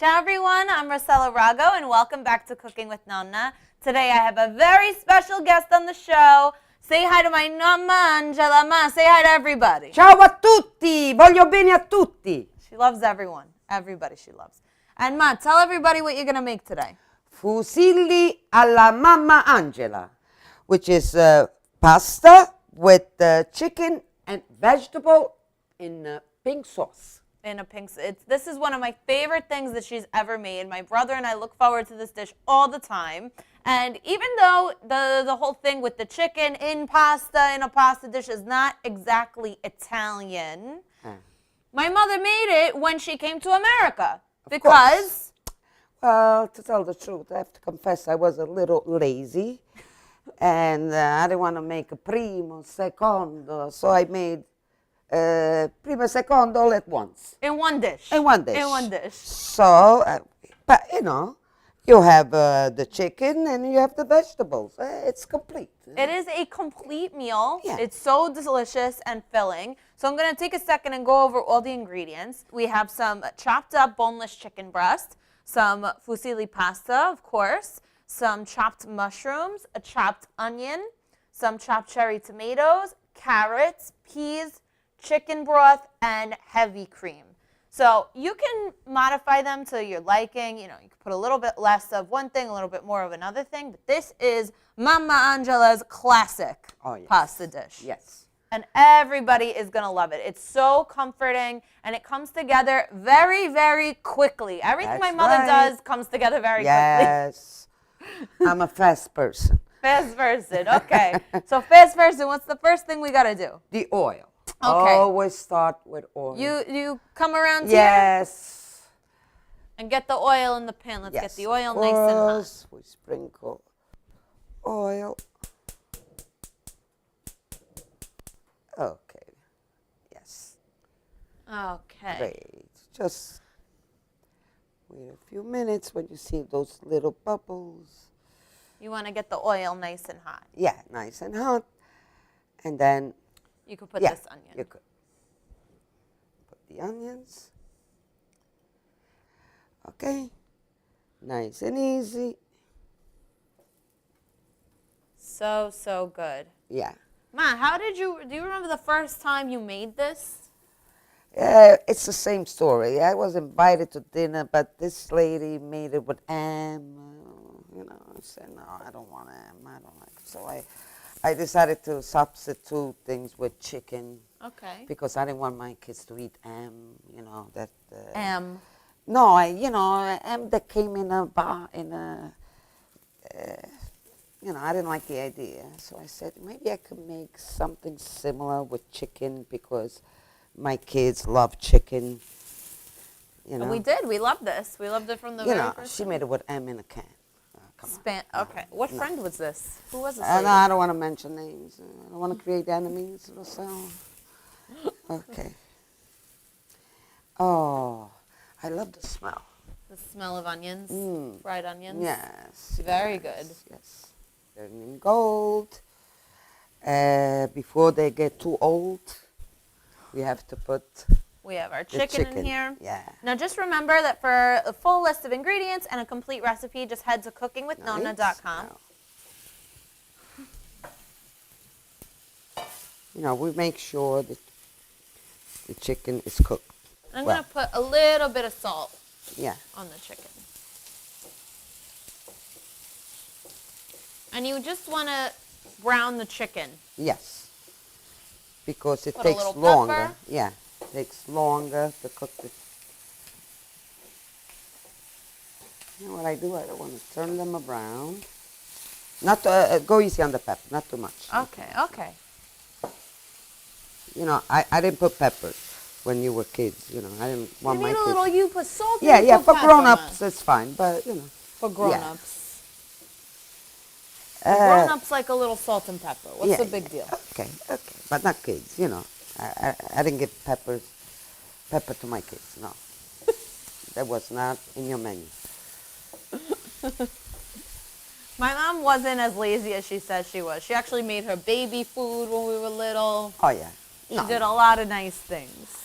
Ciao everyone, I'm Rossella Rago and welcome back to Cooking with Nonna. Today I have a very special guest on the show. Say hi to my Mamma Angela. Ma, say hi to everybody. Ciao a tutti, voglio bene a tutti. She loves everyone, everybody she loves. And Ma, tell everybody what you're going to make today. Fusilli alla Mamma Angela, which is pasta with chicken and vegetable in pink sauce. In a pink, this is one of my favorite things that she's ever made. My brother and I look forward to this dish all the time. And even though the whole thing with the chicken in pasta, in a pasta dish, is not exactly Italian, my mother made it when she came to America. Because? Well, to tell the truth, I have to confess I was a little lazy. And I didn't want to make a primo, secondo, so I made primo, secondo all at once. In one dish. In one dish. In one dish. So, but you know, you have the chicken and you have the vegetables. It's complete. It is a complete meal. Yeah. It's so delicious and filling. So I'm going to take a second and go over all the ingredients. We have some chopped up boneless chicken breast, some fusilli pasta, of course, some chopped mushrooms, a chopped onion, some chopped cherry tomatoes, carrots, peas, chicken broth, and heavy cream. So you can modify them to your liking. You know, you can put a little bit less of one thing, a little bit more of another thing. But this is Mamma Angela's classic pasta dish. Yes. And everybody is going to love it. It's so comforting, and it comes together very, very quickly. Everything my mother does comes together very quickly. Yes. I'm a fast person. Fast person. Okay. So fast person, what's the first thing we got to do? The oil. Okay. Always start with oil. You come around here? Yes. And get the oil in the pan. Let's get the oil nice and hot. We sprinkle oil. Okay. Yes. Okay. Great. Just wait a few minutes when you see those little bubbles. You want to get the oil nice and hot. Yeah, nice and hot. And then you could put this onion. You could put the onions. Okay. Nice and easy. So good. Yeah. Ma, do you remember the first time you made this? It's the same story. I was invited to dinner, but this lady made it with ham. You know, I said, no, I don't want ham. I don't like it. So I decided to substitute things with chicken. Okay. Because I didn't want my kids to eat ham, you know, that... ham? No, ham that came in a you know, I didn't like the idea. So I said, maybe I could make something similar with chicken because my kids love chicken, you know. And we did. We loved this. We loved it from the very first she time. made it with ham in a can. Okay. What friend was this? Who was this? No, I don't want to mention names. I don't want to create enemies. Okay. Oh, I love the smell. The smell of onions, fried onions. Yes. Very good. Yes. Turning gold. Before they get too old, we have to put... We have our chicken in here. Yeah. Now just remember that for a full list of ingredients and a complete recipe, just head to cookingwithnonna.com. You know, we make sure that the chicken is cooked. I'm going to put a little bit of salt on the chicken. And you just want to brown the chicken. Yes. Because it Put takes a little longer. pepper. Yeah. It takes longer to cook it. You know what I do? I don't want to turn them around. Not go easy on the pepper, not too much. Okay. You know, I didn't put peppers when you were kids. You know, I didn't want my kids. You put salt. Yeah. For grown-ups, it's fine, but you know. For grown-ups. Grown-ups like a little salt and pepper. What's the big deal? Okay, but not kids. You know, I didn't give pepper to my kids. No, that was not in your menu. My mom wasn't as lazy as she said she was. She actually made her baby food when we were little. Oh, yeah. She did a lot of nice things.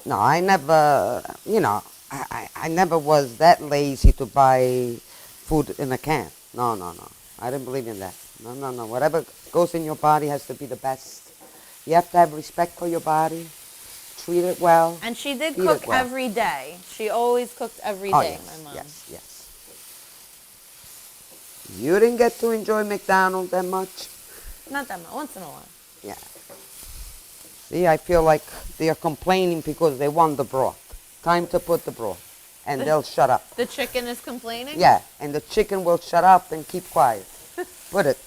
No, I never, you know, I never was that lazy to buy food in a can. No, no, no. I didn't believe in that. No, no, no. Whatever goes in your body has to be the best. You have to have respect for your body, treat it well. And she did feed cook it well. every day. She always cooked every Oh, day, yes, my mom. yes, yes. You didn't get to enjoy McDonald's that much? Not that much, once in a while. Yeah. See, I feel like they are complaining because they want the broth. Time to put the broth. And they'll shut up. The chicken is complaining? Yeah, and the chicken will shut up and keep quiet. Put it.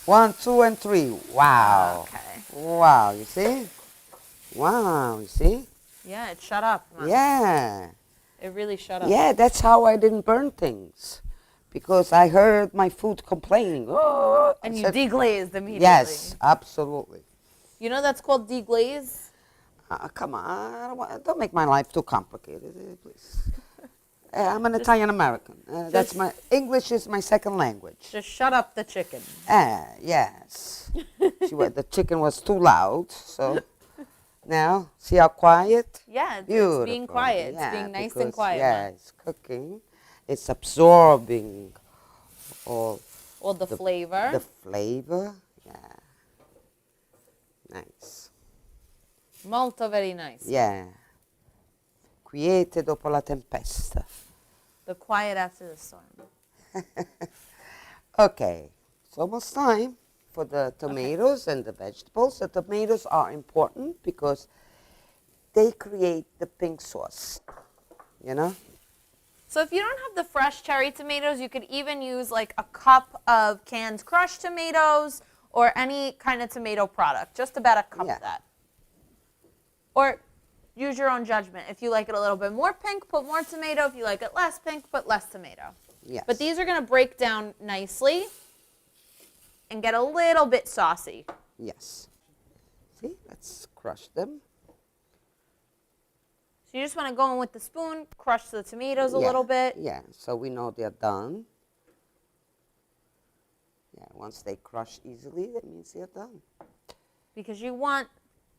1, 2, and 3. Wow. Okay. Wow, you see? Wow, you see? Yeah, it shut up, Mom. Yeah. It really shut up. Yeah, that's how I didn't burn things. Because I heard my food complaining. Oh, And I you said, deglazed immediately. yes, absolutely. You know that's called deglaze? Come on, don't make my life too complicated, please. I'm an Italian American. That's my English is my second language. Just shut up the chicken. Yes. The chicken was too loud, so now see how quiet. Yeah, it's Beautiful. being quiet. Yeah, it's being nice because, and quiet. Yeah, Mom. it's cooking. It's absorbing all the flavor. The flavor. Yeah. Nice. Molto very nice. Yeah. Quiete dopo la tempesta. The quiet after the storm. Okay, it's almost time for the tomatoes and the vegetables. The tomatoes are important because they create the pink sauce, you know? So if you don't have the fresh cherry tomatoes, you could even use like a cup of canned crushed tomatoes or any kind of tomato product, just about a cup of that. Or use your own judgment. If you like it a little bit more pink, put more tomato. If you like it less pink, put less tomato. Yes. But these are going to break down nicely and get a little bit saucy. Yes. See, let's crush them. So you just want to go in with the spoon, crush the tomatoes a little bit. Yeah, so we know they're done. Yeah, once they crush easily, that means they're done. Because you want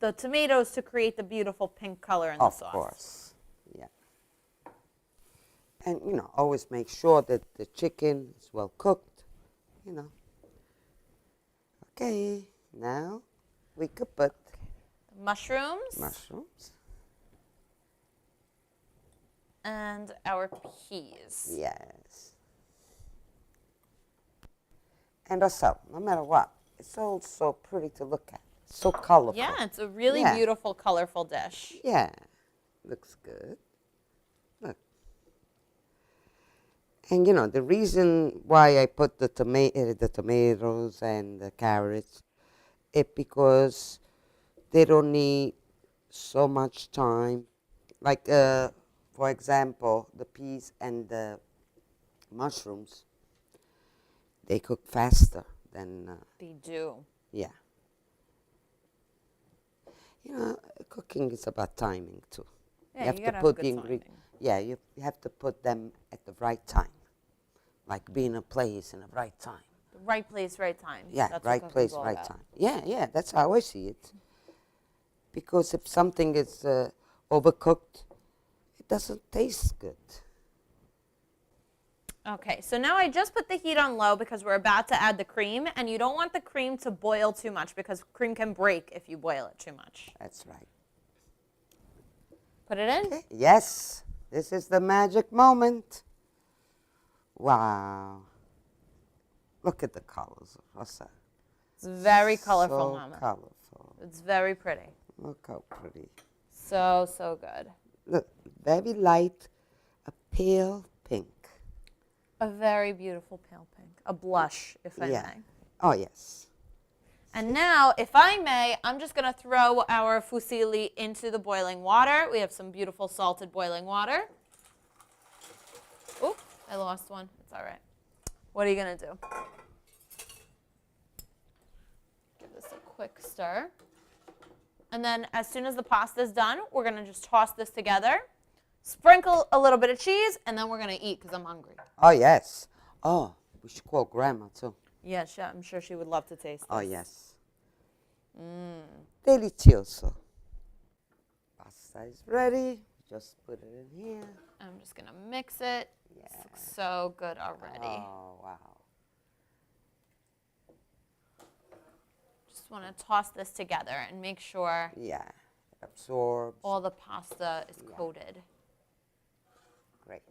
the tomatoes to create the beautiful pink color in the sauce. Of course, yeah. And, you know, always make sure that the chicken is well cooked, you know. Okay, now we could put Mushrooms. mushrooms. And our peas. Yes. And Rossella, no matter what, it's all so pretty to look at. So colorful. Yeah, it's a really beautiful, colorful dish. Yeah, looks good. Look. And you know, the reason why I put the tomatoes and the carrots is because they don't need so much time. Like, for example, the peas and the mushrooms, they cook faster than... They do. Yeah. You know, cooking is about timing too. Yeah, you gotta have good timing. Yeah, you have to put them at the right time, like be in a place in the right time. The right place, right time. Yeah, That's right what place, cooking's all right about. time. Yeah, yeah, that's how I see it. Because if something is overcooked, it doesn't taste good. Okay, so now I just put the heat on low because we're about to add the cream, and you don't want the cream to boil too much because cream can break if you boil it too much. That's right. Put it in? Okay. Yes, this is the magic moment. Wow. Look at the colors, Rosa. It's very colorful, so Mama. Colorful. It's very pretty. Look how pretty. So, so good. Look, very light, a pale pink. A very beautiful pale pink. A blush, if I may. Oh, yes. And now, if I may, I'm just going to throw our fusilli into the boiling water. We have some beautiful salted boiling water. Oop, I lost one. It's all right. What are you going to do? Give this a quick stir. And then as soon as the pasta is done, we're going to just toss this together. Sprinkle a little bit of cheese, and then we're going to eat because I'm hungry. Oh, yes. Oh, we should call Grandma, too. Yeah, I'm sure she would love to taste this. Oh, yes. Delicioso. Pasta is ready. just put it in here. I'm just gonna mix it. Yeah. This looks so good already. Oh, wow. Just want to toss this together and make sure Yeah, it absorbs. all the pasta is coated. Great.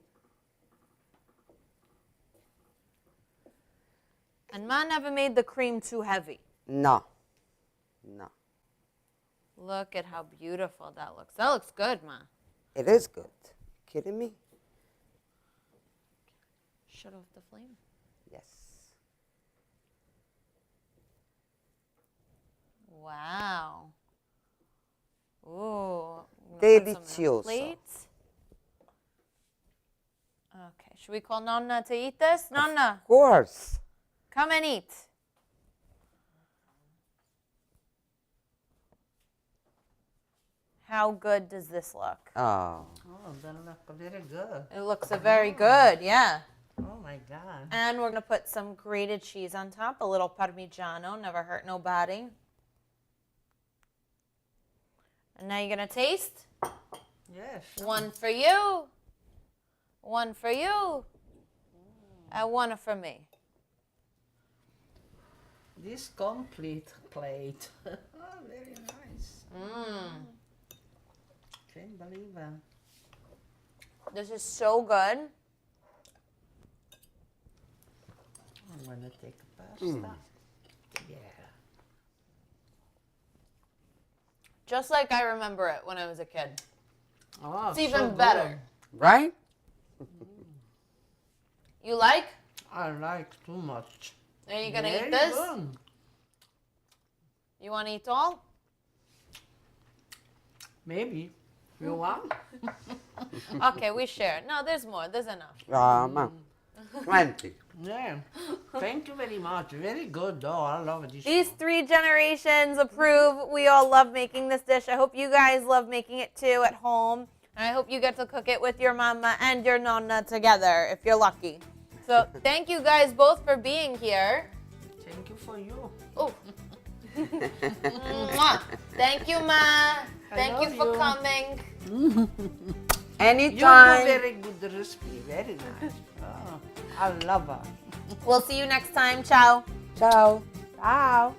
And Ma never made the cream too heavy. No. No. Look at how beautiful that looks. That looks good, Ma. It is good. Kidding me? Shut off the flame. Yes. Wow. Ooh. Delicioso. Plate. Okay. Should we call Nonna to eat this? Nonna, Of course. come and eat. How good does this look? Oh. Oh, that looks very good. It looks very good, yeah. Oh my God. And we're going to put some grated cheese on top, a little Parmigiano, never hurt nobody. And now you're going to taste. Yes. One for you, one for you, and one for me. This complete plate. Oh, very nice. Can't believe it. This is so good. I'm gonna take a pasta. Yeah. Just like I remember it when I was a kid. Oh, It's even better. Right? You like? I like too much. Are you going to Very eat this? good. You want to eat all? Maybe. You want? Okay, we share. No, there's more. There's enough. Plenty. Yeah. Thank you very much. Very good though. I love this. These one. 3 generations approve. We all love making this dish. I hope you guys love making it too at home. And I hope you get to cook it with your mama and your nonna together if you're lucky. So thank you guys both for being here. Thank you for you. Oh. Mwah. Thank you, Ma. Thank you love for you. coming. You Anytime. do very good recipe. Very nice. Oh, I love her. We'll see you next time. Ciao. Ciao. Ciao.